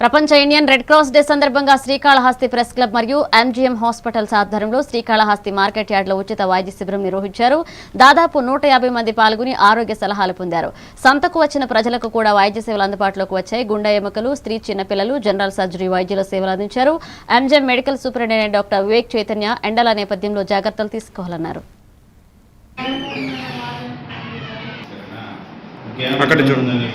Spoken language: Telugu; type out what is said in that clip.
ప్రపంచ ఇండియన్ రెడ్ క్రాస్ డే సందర్భంగా శ్రీకాళహస్తి ప్రెస్ క్లబ్ మరియు ఎంజీఎం హాస్పిటల్స్ ఆధ్వర్యంలో శ్రీకాళహస్తి మార్కెట్ యార్డ్లో ఉచిత వైద్య శిబిరం నిర్వహించారు. దాదాపు 150 మంది పాల్గొని ఆరోగ్య సలహాలు పొందారు. సంతకు వచ్చిన ప్రజలకు కూడా వైద్య సేవలు అందుబాటులోకి వచ్చాయి. గుండె ఎముకలు, స్త్రీ, చిన్నపిల్లలు, జనరల్ సర్జరీ వైద్యుల సేవలు అందించారు. MGM medical superintendent doctor Vivek Chaitanya ఎండల నేపథ్యంలో జాగ్రత్తలు తీసుకోవాలన్నారు. అక్కడ చూడండి.